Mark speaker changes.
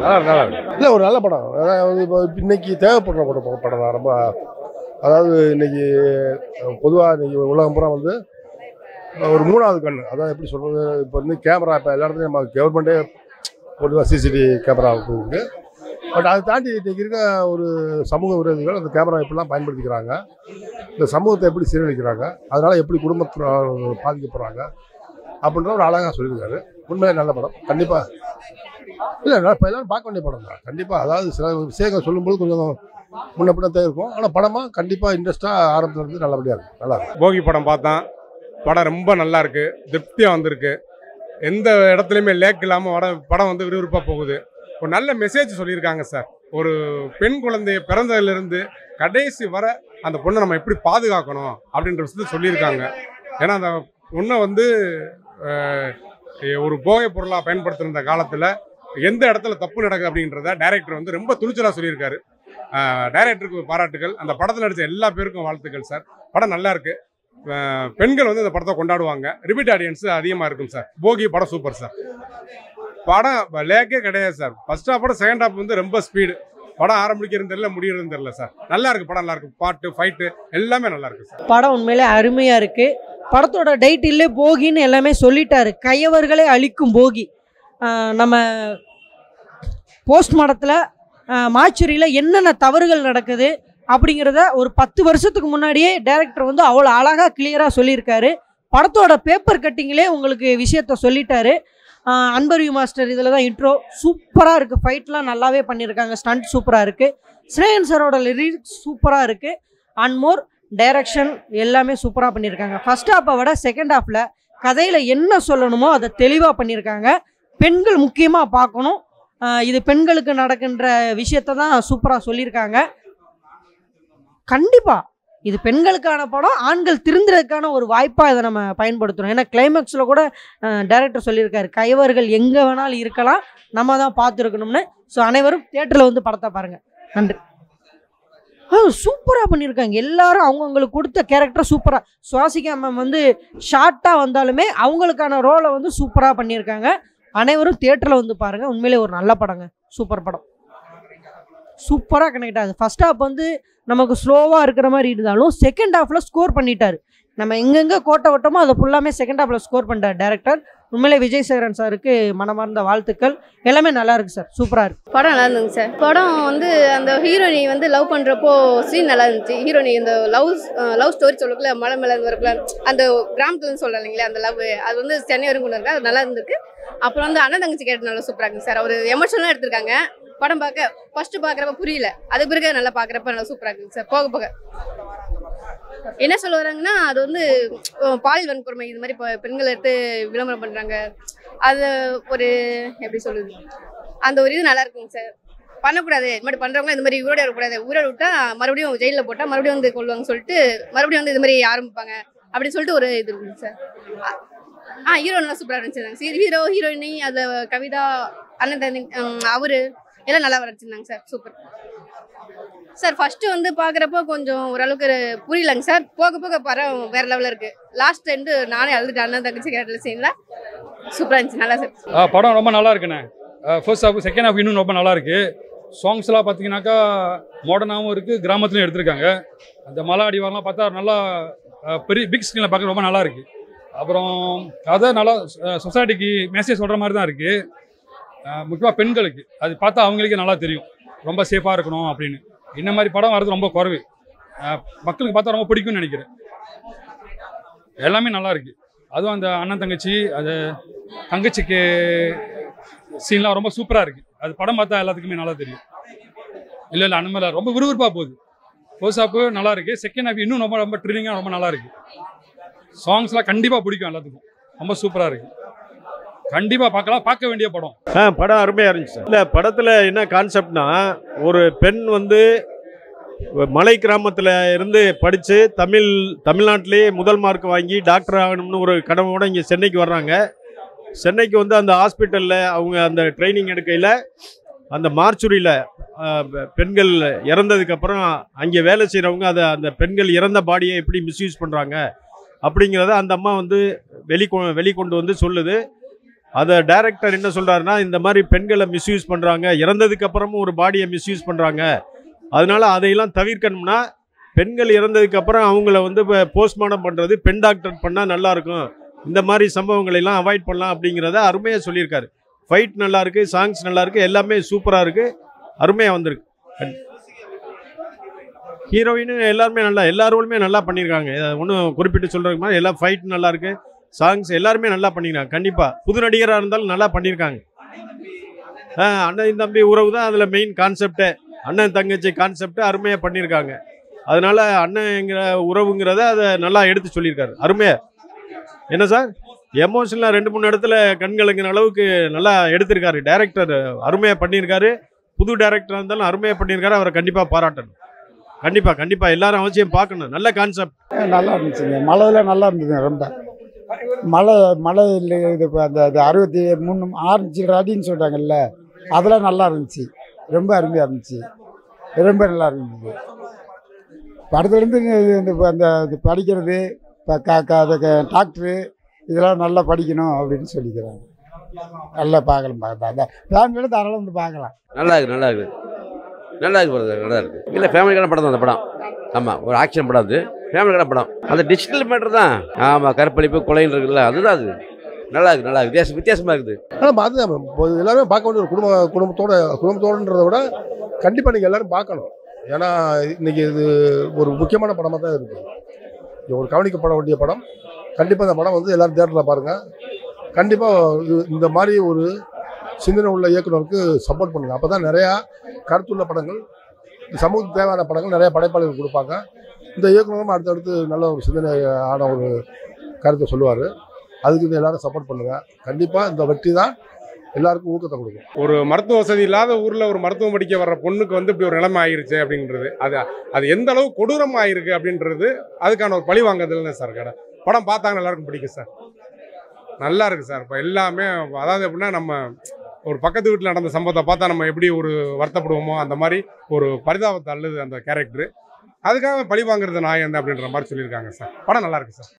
Speaker 1: நல்லா இல்லை, ஒரு நல்ல படம். அதாவது இப்போ இன்னைக்கு தேவைப்படுற படம் தான் ரொம்ப. அதாவது இன்னைக்கு பொதுவாக இன்னைக்கு உலகம் பூரா வந்து ஒரு மூணாவது கண், அதான் எப்படி சொல்கிறது, இப்போ வந்து கேமரா இப்போ எல்லா இடத்துலையும் நம்ம கவர்மெண்ட்டே பொதுவாக சிசிடிவி கேமரா இருக்குது. பட் அதை தாண்டி இன்றைக்கி இருக்க ஒரு சமூக விரோதிகள் அந்த கேமரா எப்படிலாம் பயன்படுத்திக்கிறாங்க, இந்த சமூகத்தை எப்படி சீரழிக்கிறாங்க, அதனால் எப்படி குடும்பத்தில் பாதிக்கப்படுறாங்க அப்படின்ற ஒரு அழகாக சொல்லியிருக்காரு. உண்மையிலே நல்ல படம் கண்டிப்பாக. இல்லை, இப்போ எல்லோரும் பார்க்க வேண்டிய படம் தான் கண்டிப்பாக. அதாவது சில விஷயங்கள் சொல்லும்போது கொஞ்சம் முன்ன பின்னத்தான் இருக்கும், ஆனால் படமாக கண்டிப்பாக இன்ட்ரெஸ்ட்டாக ஆரம்பத்துலேருந்து நல்லபடியாக இருக்கும். நல்லா இருக்கும்.
Speaker 2: போகி படம் பார்த்தேன். படம் ரொம்ப நல்லா இருக்கு, திருப்தியாக வந்திருக்கு. எந்த இடத்துலையுமே லேக் இல்லாமல் படம் வந்து விறுவிறுப்பாக போகுது. ஒரு நல்ல மெசேஜ் சொல்லியிருக்காங்க சார். ஒரு பெண் குழந்தைய பிறந்ததுலேருந்து கடைசி வர அந்த பொண்ணை நம்ம எப்படி பாதுகாக்கணும் அப்படின்ற விஷயத்தை சொல்லியிருக்காங்க. ஏன்னா அந்த பொண்ணை வந்து ஒரு போகை பொருளாக பயன்படுத்துகிற காலத்தில் எந்த இடத்துல தப்பு நடக்குது அப்படின்றத டைரக்டர் வந்து ரொம்ப துணிச்சலாக சொல்லியிருக்காரு. டைரக்டருக்கு பாராட்டுகள். அந்த படத்தில் நடித்த எல்லா பேருக்கும் வாழ்த்துக்கள் சார். படம் நல்லா இருக்கு. பெண்கள் வந்து இந்த படத்தை கொண்டாடுவாங்க. ரிப்பீட் ஆடியன்ஸ் அதிகமாக இருக்கும் சார். போகி படம் சூப்பர் சார். படம் லேக்கே கிடையாது சார். ஃபர்ஸ்ட் ஹாஃப் படம், செகண்ட் ஹாஃப் வந்து ரொம்ப ஸ்பீடு. படம் ஆரம்பிக்கிறது தெரியல, முடியறதுன்னு தெரியல சார். நல்லா இருக்கு, படம் நல்லா இருக்கு. பாட்டு, ஃபைட்டு எல்லாமே நல்லா இருக்கு சார்.
Speaker 3: படம் உண்மையிலே அருமையா இருக்கு. படத்தோட டைட்டிலே போகின்னு எல்லாமே சொல்லிட்டாரு. கையவர்களை அழிக்கும் போகி. நம்ம போஸ்ட்மார்ட்டத்தில் மார்ச்சுரியில் என்னென்ன தவறுகள் நடக்குது அப்படிங்கிறத ஒரு 10 வருஷத்துக்கு முன்னாடியே டைரக்டர் வந்து அவ்வளோ அழகாக கிளியராக சொல்லியிருக்காரு. படத்தோட பேப்பர் கட்டிங்லே உங்களுக்கு விஷயத்த சொல்லிட்டாரு. அன்பர்வி மாஸ்டர் இதில் தான் இன்ட்ரோ சூப்பராக இருக்குது. ஃபைட்லாம் நல்லாவே பண்ணியிருக்காங்க. ஸ்டண்ட் சூப்பராக இருக்குது. ஸ்ரேயன் சாரோட லிரிக்ஸ் சூப்பராக இருக்குது. அண்ட் மோர் டைரக்ஷன் எல்லாமே சூப்பராக பண்ணியிருக்காங்க. ஃபர்ஸ்ட் ஹாஃபை விட செகண்ட் ஹாஃபில் கதையில் என்ன சொல்லணுமோ அதை தெளிவாக பண்ணியிருக்காங்க. பெண்கள் முக்கியமாக பார்க்கணும். இது பெண்களுக்கு நடக்கின்ற விஷயத்தை தான் சூப்பராக சொல்லியிருக்காங்க. கண்டிப்பாக இது பெண்களுக்கான படம். ஆண்கள் திருந்துறதுக்கான ஒரு வாய்ப்பாக இதை நம்ம பயன்படுத்தணும். ஏன்னா கிளைமேக்ஸில் கூட டைரக்டர் சொல்லியிருக்காரு, கைவர்கள் எங்கே வேணாலும் இருக்கலாம், நம்ம தான் பார்த்துருக்கணும்னு. ஸோ அனைவரும் தியேட்டரில் வந்து படத்தை பாருங்கள். நன்றி. சூப்பராக பண்ணியிருக்காங்க. எல்லாரும் அவங்களுக்கு கொடுத்த கேரக்டர் சூப்பராக. சுவாசிகா மேம் வந்து ஷார்ட்டாக வந்தாலுமே அவங்களுக்கான ரோலை வந்து சூப்பராக பண்ணியிருக்காங்க. அனைவரும் தியேட்டரில் வந்து பாருங்கள். உண்மையிலே ஒரு நல்ல படங்க. சூப்பர் படம். சூப்பராக கனெக்ட் ஆகுது. ஃபர்ஸ்ட் ஹாஃப் வந்து நமக்கு ஸ்லோவாக இருக்கிற மாதிரி இருந்தாலும் செகண்ட் ஹாஃபில் ஸ்கோர் பண்ணிட்டார். நம்ம எங்கெங்கே கோட்டை விட்டோமோ அதை ஃபுல்லாமே செகண்ட் ஹாஃபில் ஸ்கோர் பண்ணிட்டார் டேரக்டர். உண்மையிலே விஜய் சேகரன் சாருக்கு மனமார்ந்த வாழ்த்துக்கள். எல்லாமே நல்லா இருக்குது சார். சூப்பராக இருக்குது.
Speaker 4: படம் நல்லா இருந்துங்க சார். படம் வந்து அந்த ஹீரோயினி வந்து லவ் பண்ணுறப்போ சீன் நல்லா இருந்துச்சு. ஹீரோயினி இந்த லவ் ஸ்டோரி சொல்லக்குள்ள மலை மேலே வரக்குள்ள அந்த கிராமத்துலன்னு சொல்கிறேன் இல்லைங்களா, அந்த லவ் அது வந்து சென்னை வரைக்கும் கொண்டு இருக்கா. அது நல்லா இருந்திருக்கு. அப்புறம் வந்து அண்ணன் தங்கச்சி கேட்டு நல்லா சூப்பராக இருக்குங்க சார். அவர் எமோஷனலாக எடுத்திருக்காங்க. படம் பார்க்க ஃபர்ஸ்ட் பார்க்குறப்ப புரியல, அது பிறகு நல்லா பார்க்குறப்ப நல்லா சூப்பராக இருக்குங்க சார். போக போக என்ன சொல்ல வராங்கன்னா, அது வந்து பாலியல் வன்கொடுமை இது மாதிரி பெண்களை எடுத்து விளம்பரம் பண்ணுறாங்க. அது ஒரு எப்படி சொல்லுது, அந்த ஒரு இது நல்லா இருக்குங்க சார். பண்ணக்கூடாது, இது மாதிரி பண்ணுறவங்க இந்த மாதிரி ஊரோட இருக்கக்கூடாது. ஊரோட விட்டா மறுபடியும் ஜெயிலில் போட்டால் மறுபடியும் வந்து கொள்வாங்க சொல்லிட்டு மறுபடியும் வந்து இது மாதிரி ஆரம்பிப்பாங்க அப்படின்னு சொல்லிட்டு ஒரு இது இருக்குங்க சார். ஹீரோ நல்லா சூப்பராக இருந்துச்சு. ஹீரோ ஹீரோயினி அதில் கவிதா, அண்ணன் தண்ணி, அவரு எல்லாம் நல்லா வரைச்சிருந்தாங்க சார். Super sir. ஃபர்ஸ்ட்டு வந்து பார்க்குறப்போ கொஞ்சம் ஓரளவுக்கு புரியலங்க சார். போக போக படம் வேற லெவலில் இருக்குது. லாஸ்ட் எண்டு நானே அழுதுட்டு அண்ணன் தங்கச்சி கேட்டல சீனில் சூப்பராக இருந்துச்சு. நல்லா சார்.
Speaker 5: படம் ரொம்ப நல்லா இருக்குண்ணே. ஃபர்ஸ்ட் ஹாஃப் செகண்ட் ஹாஃப் இன்னும் ரொம்ப நல்லா இருக்குது. சாங்ஸ்லாம் பார்த்தீங்கன்னாக்கா மாடர்னாகவும் இருக்குது, கிராமத்துலையும் எடுத்திருக்காங்க. அந்த மலை அடிவாரெலாம் பார்த்தா நல்லா பெரிய பிக் ஸ்க்ரீனில் பார்க்க ரொம்ப நல்லா இருக்குது. அப்புறம் கதை நல்லா சொசைட்டிக்கு மெசேஜ் சொல்கிற மாதிரி தான் இருக்குது. முக்கியமாக பெண்களுக்கு அது பார்த்தா அவங்களுக்கே நல்லா தெரியும் ரொம்ப சேஃபாக இருக்கணும் அப்படின்னு. இந்த மாதிரி படம் வர்றது ரொம்ப குறைவு. மக்களுக்கு பார்த்தா ரொம்ப பிடிக்கும்னு நினைக்கிறேன். எல்லாமே நல்லா இருக்குது. அதுவும் அந்த அண்ணன் தங்கச்சி, அது தங்கச்சிக்கு சீன்லாம் ரொம்ப சூப்பராக இருக்குது. அது படம் பார்த்தா எல்லாத்துக்குமே நல்லா தெரியும். இல்லை அந்த மாதிரி ரொம்ப விறுவிறுப்பாக போகுது. ஃபர்ஸ்ட் ஹாஃப் நல்லா இருக்குது. செகண்ட் ஹாஃப் இன்னும் ரொம்ப ரொம்ப ட்ரில்லிங்காக ரொம்ப நல்லா இருக்குது. சாங்ஸ்லாம் கண்டிப்பாக பிடிக்கும் எல்லாத்துக்கும். ரொம்ப சூப்பராக இருக்குது. கண்டிப்பாக பார்க்கலாம், பார்க்க வேண்டிய படம்.
Speaker 6: படம் அருமையாக இருந்துச்சு. இல்லை, படத்தில் என்ன கான்செப்ட்னா, ஒரு பெண் வந்து மலை கிராமத்தில் இருந்து படித்து தமிழ்நாட்டிலே முதல் மார்க் வாங்கி டாக்டர் ஆகணும்னு ஒரு கனவோடு இங்கே சென்னைக்கு வர்றாங்க. சென்னைக்கு வந்து அந்த ஹாஸ்பிட்டலில் அவங்க அந்த ட்ரைனிங் எடுக்கையில் அந்த மார்ச்சுரியில் பெண்கள் இறந்ததுக்கப்புறம் அங்கே வேலை செய்கிறவங்க அந்த பெண்கள் இறந்த பாடியை எப்படி மிஸ்யூஸ் பண்ணுறாங்க அப்படிங்கிறத அந்த அம்மா வந்து வெளிக்கொண்டு வந்து சொல்லுது. அதை டைரக்டர் என்ன சொல்கிறாருன்னா, இந்த மாதிரி பெண்களை மிஸ்யூஸ் பண்ணுறாங்க, இறந்ததுக்கு அப்புறமும் ஒரு பாடியை மிஸ்யூஸ் பண்ணுறாங்க, அதனால அதையெல்லாம் தவிர்க்கணும்னா பெண்கள் இறந்ததுக்கு அப்புறம் அவங்கள வந்து இப்போ போஸ்ட்மார்ட்டம் பண்ணுறது பெண் டாக்டர் பண்ணால் நல்லாயிருக்கும், இந்த மாதிரி சம்பவங்களை எல்லாம் அவாய்ட் பண்ணலாம் அப்படிங்கிறத அருமையாக சொல்லியிருக்காரு. ஃபைட் நல்லா இருக்கு, சாங்ஸ் நல்லா இருக்கு, எல்லாமே சூப்பராக இருக்கு, அருமையாக வந்திருக்கு. ஹீரோயின் எல்லாருமே எல்லா ரோலுமே நல்லா பண்ணியிருக்காங்க. ஒன்றும் குறிப்பிட்டு சொல்கிறதுக்கு மாதிரி எல்லாம் ஃபைட் நல்லா இருக்கு, சாங்ஸ் எல்லாருமே நல்லா பண்ணியிருக்காங்க. கண்டிப்பாக புது நடிகராக இருந்தாலும் நல்லா பண்ணியிருக்காங்க. அண்ணன் தம்பி உறவு தான் அதில் மெயின் கான்செப்டே, அண்ணன் தங்கச்சி கான்செப்டை அருமையாக பண்ணியிருக்காங்க. அதனால அண்ணன்ங்கிற உறவுங்கிறத அதை நல்லா எடுத்து சொல்லியிருக்காரு அருமையாக. என்ன சார், எமோஷனலாக 2-3 இடத்துல கண்கலங்கிற அளவுக்கு நல்லா எடுத்திருக்காரு டைரக்டர், அருமையாக பண்ணியிருக்காரு. புது டைரக்டராக இருந்தாலும் அருமையாக பண்ணியிருக்காரு, அவரை கண்டிப்பாக பாராட்டணும். கண்டிப்பாக எல்லாரும் அவசியம் பார்க்கணும். நல்ல கான்செப்ட்,
Speaker 7: நல்லா இருந்துச்சுங்க. மழையில் நல்லா இருந்தது. ரொம்ப மழை இல்லை, இது இப்போ அந்த 63 6 அடின்னு சொல்கிறாங்கல்ல, அதெல்லாம் நல்லா இருந்துச்சு. ரொம்ப அருமையாக இருந்துச்சு, ரொம்ப நல்லா இருந்தது. படத்துலேருந்து அந்த படிக்கிறது, இப்போ டாக்டரு இதெல்லாம் நல்லா படிக்கணும் அப்படின்னு சொல்லிக்கிறாங்க. நல்லா பார்க்கலாம், ஃபேமிலியோட தாராளம் வந்து பார்க்கலாம்.
Speaker 8: நல்லா இருக்கு பிரதர், நல்லா இருக்கு. இல்லை ஃபேமிலிக்கான படம் தான் அந்த படம். ஆமாம், ஒரு ஆக்ஷன் படம், அது ஃபேமிலிக்கான படம். அந்த டிஜிட்டல் மேட்டர் தான். ஆமாம், கற்பழிப்பு கொலைன்னு இருக்குல்ல, அதுதான் அது. நல்லா இருக்கு, வித்தியாசமாக இருக்குது.
Speaker 1: ஆனால் அது எல்லாருமே பார்க்க வேண்டிய ஒரு குடும்பத்தோடுன்றதை விட கண்டிப்பாக நீங்கள் எல்லோரும் பார்க்கணும். ஏன்னா இன்றைக்கி இது ஒரு முக்கியமான படமாக தான் இருக்குது, ஒரு கவனிக்கப்பட வேண்டிய படம். கண்டிப்பாக இந்த படம் வந்து எல்லோரும் தியேட்டரில் பாருங்கள். கண்டிப்பாக இந்த மாதிரி ஒரு சிந்தனை உள்ள இயக்குனருக்கு சப்போர்ட் பண்ணுங்கள். அப்போ தான் நிறையா கருத்துள்ள படங்கள், சமூகத்துக்கு தேவையான படங்கள் நிறையா படைப்பாளர்கள் கொடுப்பாங்க. இந்த இயக்குனரும் அடுத்தடுத்து நல்ல ஒரு சிந்தனை ஆன ஒரு கருத்தை சொல்லுவார். அதுக்கு இந்த எல்லோரும் சப்போர்ட் பண்ணுங்கள். கண்டிப்பாக இந்த வெற்றி தான் எல்லாருக்கும் ஊக்கத்தை கொடுக்கும்.
Speaker 2: ஒரு மருத்துவ வசதி இல்லாத ஊரில் ஒரு மருத்துவம் படிக்க வர்ற பொண்ணுக்கு வந்து இப்படி ஒரு நிலைமை ஆயிருச்சு அப்படின்றது, அது எந்த அளவு கொடூரமாக ஆயிருக்கு அப்படின்றது அதுக்கான ஒரு பழி வாங்குறதுல சார் கடை படம் பார்த்தாங்க எல்லாருக்கும் பிடிக்கும் சார். நல்லா இருக்குது சார். இப்போ எல்லாமே அதாவது எப்படின்னா, நம்ம ஒரு பக்கத்து வீட்டில் நடந்த சம்பவத்தை பார்த்தா நம்ம எப்படி ஒரு வருத்தப்படுவோமோ அந்த மாதிரி ஒரு பரிதாபத்தை அல்லது அந்த கேரக்டரு, அதுக்காக பழி வாங்குறது நான் என்ன அப்படின்ற மாதிரி சொல்லியிருக்காங்க சார். படம் நல்லா இருக்கு சார்.